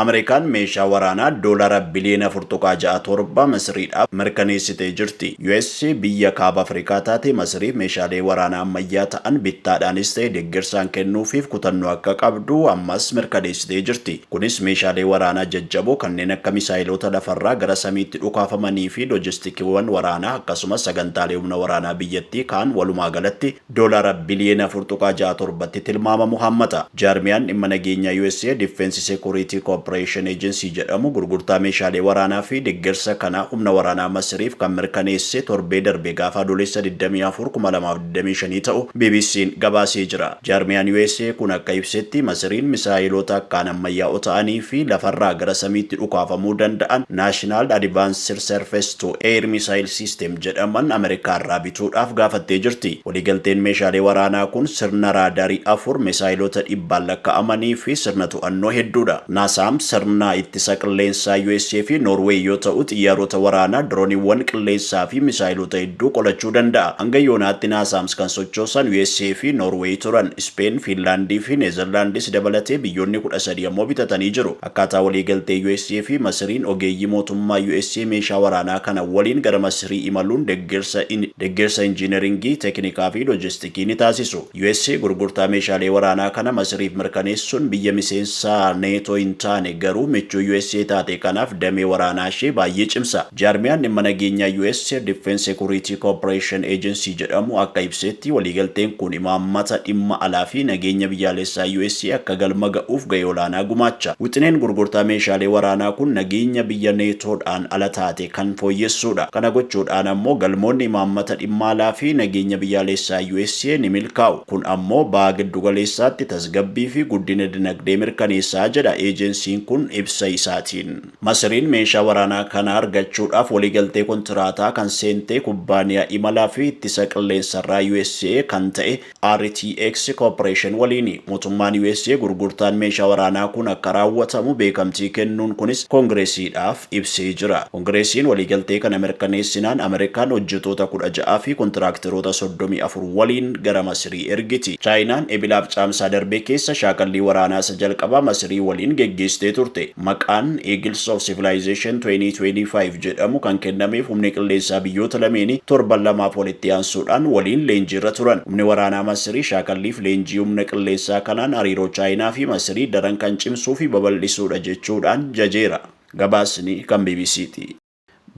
Ameerikaan meeshaa waraanaa doolaara biliyoona 4.67 Masriidhaaf mirkaneessitee jirti. US biyya kaaba Afrikaa taate Masriif meeshaalee waraanaa ammayyaa ta'an bittaadhaanis ta'e deeggarsaan kennuufiif kutannoo akka qabdu ammas mirkaneessitee jirti. Kunis meeshaalee waraanaa jajjaboo kanneen akka misaayilota lafarraa gara samiitti dhukaafamanii fi loojistikiiwwan waraanaa akkasumas sagantaalee humna waraanaa biyyattii kaan walumaa galatti doolaara biliyoona 4.67tti tilmaamamu hammata. Jaarmiyaan dhimma nageenyaa USA Defense Security Cooperation Agency jedhamu gurgurtaa meeshaalee waraanaa fi deeggarsa kanaa humna waraanaa Masriif kan mirkaneesse torbee darbe gaafa adoolessa 24/2025 ta'u BBC'n gabaasee jira. Jaarmiyaan USA kun akka ibsetti Masriin misaayilota akkaan ammayyaa'oo ta'anii fi lafarraa gara samiitti dhukaafamuu danda'an National Advanced Surface to Air Missile System jedhaman Ameerikaarraa bituudhaaf gaafattee jirti. Waliigalteen meeshaalee waraanaa kun sirna raadaarii 4 misaayilota 100 lakkaa'amanii fi sirna to'annoo hedduudha. NASAM sirna ittisa qilleensaa USA fi Norway yoo ta'u xiyyaarota waraanaa drooniiwwan qilleensaa fi misaayilota hedduu qolachuu danda'a. Hanga yoonaatti NASAMs kan sochoosan USA fi Norway turan. Spain, Finlaandii fi Neezerlaandis dabalatee biyyoonni 13 ammoo bitatanii jiru. Akkaataa waliigaltee USA fi Masriin ogeeyyii mootummaa USA meeshaa waraanaa kana waliin gara Masrii imaluun deeggarsa injiineringii, teeknikaa fi loojistikii ni taasisu. USA gurgurtaa meeshaalee waraanaa kana Masriif mirkaneessuun biyya miseensa NATO hin taane garuu michuu USA taate kanaaf damee waraanaa ishee baay'ee cimsa. Jaarmiyaan dhimma nageenyaa US Defense Security Cooperation Agency jedhamu akka ibsetti waliigalteen kun imaammata dhimma alaa fi nageenya biyyaalessaa USA akka galma ga'uuf gahee olaanaa gumaacha. Wixineen gurgurtaa meeshaalee waraanaa kun nageenya biyya NATOdhaan ala taate kan fooyyessuudha. Kana gochuudhaan ammoo galmoonni imaammata dhimma alaa fi nageenya biyyaalessaa USA ni milkaa'u. Kun ammoo baha giddugaleessaatti tasgabbii fi guddina dinagdee mirkaneessaa jedha eejensiin kun ibsa isaatiin. Masriin meeshaa waraanaa kana argachuudhaaf waliigaltee kontiraataa kan seentee kubbaaniyaa imalaa fi ittisa qilleensarraa USA kan ta'e RTX Corporation waliini. Mootummaan USA gurgurtaan meeshaa waraanaa kun akka raawwatamu beekamtii kennuun kunis koongireesiidhaaf ibsee jira. Koongireesiin waliigaltee kana mirkaneessinaan Ameerikaan hojjetoota 16 fi kontiraaktaroota 34 waliin gara Masrii ergiti. Chaayinaan ebilaaf caamsaa darbee keessa shaakallii waraanaa isa jalqabaa Masrii waliin geggeessitee turte. Maqaan Eagles of Civilization 2025 jedhamu kan kennameef humni qilleensaa biyyoota lameenii torban lamaaf walitti aansuudhaan waliin leenjiirra turan. Humni waraanaa Masrii shaakalliif leenjii humna qilleensaa kanaan hariiroo Chaayinaa fi Masrii daran kan cimsuu fi babal'isuudha jechuudhaan jajeera. Gabaasni kan BBC'ti.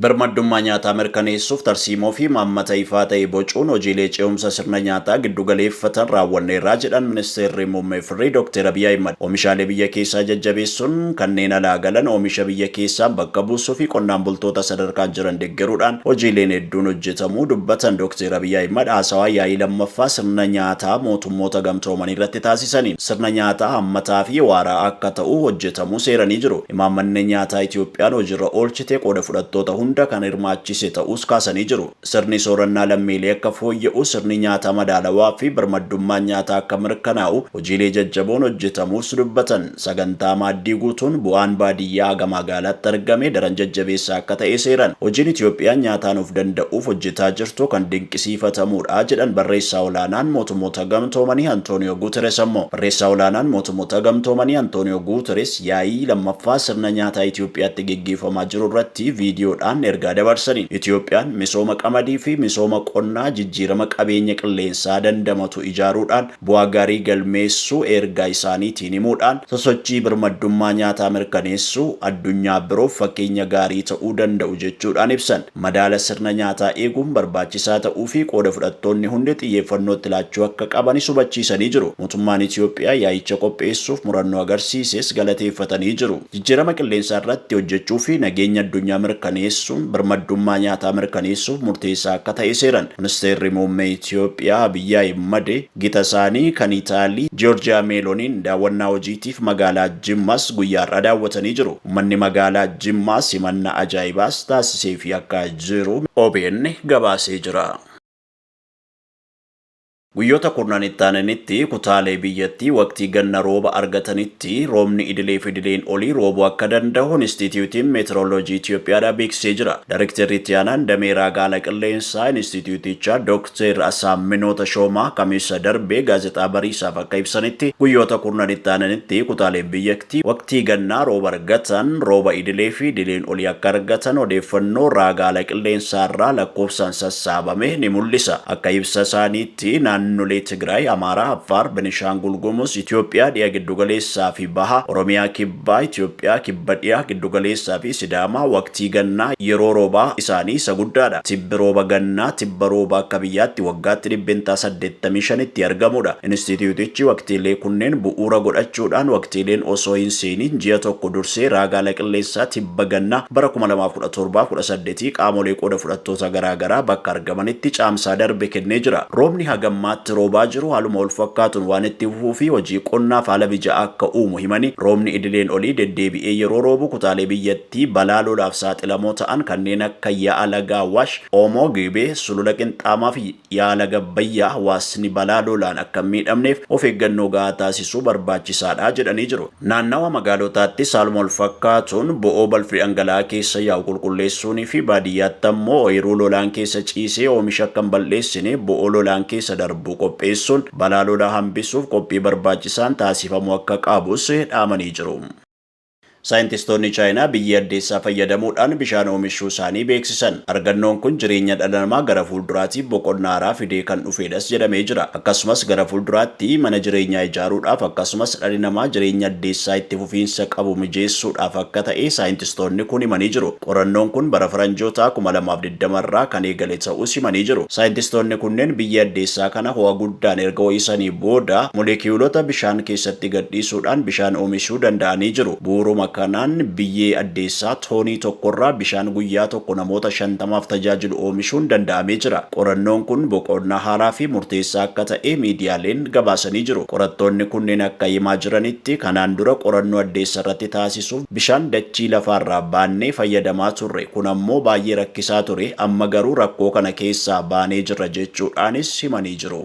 Birmadummaa nyaataa mirkaneessuuf tarsiimoo fi maammata ifaa ta'e bocuun hojiilee ce'umsa sirna nyaataa giddu galeeffatan raawwanneerraa jedhan ministeerri muummee firii Dr. Abiy Ahimad. Oomishaalee biyya keessaa jajjabeessuun kanneen alaa galan oomisha biyya keessaa bakka buusuu fi qonnaan bultoota sadarkaan jiran deeggaruudhaan hojiileen hedduun hojjetamuu dubbatan Dr. Abiy Ahimad haasawaa yaa'ii lammaffaa sirna nyaataa mootummoota gamtoomanii irratti taasisaniin sirna nyaataa hammataa fi waaraa akka ta'u hojjetamuu seeranii jiru. Imaammanni nyaataa Itoophiyaan hojiirra oolchite qooda fudhattoota hunda kan hirmaachise ta'us kaasanii jiru. Sirni soorannaa lammiilee akka fooyya'u, sirni nyaataa madaalawaa fi birmadummaan nyaataa akka mirkanaa'u hojiilee jajjaboon hojjetamuus dubbatan. Sagantaa maaddii guutuun bu'aan baadiyyaa haga magaalaatti argame daran jajjabeessaa akka ta'e seeran. Hojiin Itoophiyaan nyaataan of danda'uuf hojjetaa jirtu kan dinqisiifatamuudha jedhan barreessaa olaanaan mootummoota gamtoomanii Antooniyoo Guuteres ammoo. Barreessaa olaanaan mootummoota gamtoomanii Antooniyoo Guuteres yaa'ii lammaffaa sirna nyaataa Itoophiyaatti geggeeffamaa jiru irratti viidiyoodhaan ergaa dabarsaniin Itoophiyaan misooma qamadii fi misooma qonnaa jijjiirama qabeenya qilleensaa dandamatu ijaaruudhaan bu'aa gaarii galmeessuu ergaa isaaniitiin himuudhaan sosochii birmadummaa nyaataa mirkaneessuu addunyaa biroof fakkeenya gaarii ta'uu danda'u jechuudhaan ibsan. Madaala sirna nyaataa eeguun barbaachisaa ta'uu fi qooda fudhattoonni hundi xiyyeeffannootti laachuu akka qaban hubachiisanii jiru. Mootummaan Itoophiyaa yaa'icha qopheessuuf murannoo agarsiises galateeffatanii jiru. Jijjiirama qilleensaa irratti hojjechuu fi nageenya addunyaa mirkaneessuu birmadummaa nyaataa mirkaneessuuf murteessaa akka ta'e seeran. Ministeerri muummee Itoophiyaa Abiy Ahimad gita isaanii kan Itaalii Giorgia Meloniin daawwannaa hojiitiif magaalaa Jimmaas guyyaarraa daawwatanii jiru. Uummanni magaalaa Jimmaa simannaa ajaa'ibaas taasisee fi akka jiru OBN gabaasee jira. Guyyoota kurnan itti aananitti kutaalee biyyattii waqtii ganna rooba argatanitti roobni idilee fi idileen olii roobuu akka danda'u Inistituutiin Meetiroloojii Itoophiyaadhaa beeksisee jira. Daayirektarri itti aanaan damee raagaa qilleensaa Inistituutichaa Dr. Asaaminoo Tashoomaa kamiisa darbee gaazexaa Bariisaaf akka ibsanitti guyyoota kurnan itti aananitti kutaaleen biyyattii waqtii gannaa rooba argatan rooba idilee fi idileen olii akka argatan odeeffannoo raagaa qilleensaa irraa lakkoofsaan sassaabame ni mul'isa. Akka ibsa isaaniitti naannolee Tigraay, Amaaraa, Affaar, Benishaangul Gumuz, Itoophiyaa dhiyaa giddugaleessaa fi Baha, Oromiyaa kibbaa, Itoophiyaa kibba dhiyaa giddugaleessaa fi Sidaamaa waqtii gannaa yeroo roobaa isaanii isa guddaadha. Tibbi rooba gannaa tibba rooba akka biyyaatti waggaatti 85tti argamudha. Inistituutichi waqtiilee kunneen bu'uura godhachuudhaan waqtiileen osoo hin seeniin ji'a tokko dursee raagaa qilleensaa tibba gannaa bara 2017-18 qaamolee qooda fudhattoota garaagaraa bakka argamanitti caamsaa darbe kennee jira. Roobni hagammaatti roobaa jiru haaluma wal fakkaatuun waan itti fufuu fi hojii qonnaaf haala mijaa'aa akka uumu himani. Roobni idileen olii deddeebi'ee yeroo roobu kutaalee biyyattii balaa lolaaf saaxilamoo ta'an kanneen akka yaa'a laga Awwaash, Oomoo, Gibee, Sulula Qinxaamaa fi yaa'a laga Abbayyaa hawaasni balaa lolaan akka hin miidhamneef of eeggannoo gahaa taasisuu barbaachisaadha jedhanii jiru. Naannawa magaalotaattis haaluma wal fakkaatuun bo'oo balfi dhangala'aa keessa yaa'u qulqulleessuunii fi baadiyyaatti ammoo ooyiruu lolaan keessa ciisee oomisha akka hin balleessine bo'oo lolaan keessa darbuu qopheessuun balaa lolaa hambisuuf qophii barbaachisaan taasifamuu akka qabus dhaamanii jiru. Saayintistoonni Chaayinaa biyya addeessaa fayyadamuudhaan bishaan oomishuu isaanii beeksisan. Argannoon kun jireenya dhala namaa gara fuulduraatiif boqonnaa haaraa fidee kan dhufedhas jedhamee jira. Akkasumas gara fuulduraatti mana jireenyaa ijaaruudhaaf akkasumas dhalli namaa jireenya addeessaa itti fufiinsa qabu mijeessuudhaaf akka ta'e saayintistoonni kun himanii jiru. Qorannoon kun bara faranjoota 2020 irraa kan eegale ta'us himanii jiru. Saayintistoonni kunneen biyya addeessaa kana ho'a guddaan erga ho'isanii booda moleekiyuulota bishaan keessatti gadhiisuudhaan bishaan oomishuu danda'anii jiru. Bu'uuruma kanaan biyyee addeessaa toonii tokkorraa bishaan guyyaa tokko namoota 50f tajaajilu oomishuun danda'amee jira. Qorannoon kun boqonnaa haaraa fi murteessaa akka ta'e miidiyaaleen gabaasanii jiru. Qorattoonni kunneen akka himaa jiranitti kanaan dura qorannoo addeessa irratti taasisuuf bishaan dachii lafaarraa baannee fayyadamaa turre. Kun ammoo baay'ee rakkisaa ture. Amma garuu rakkoo kana keessaa baanee jirra jechuudhaanis himanii jiru.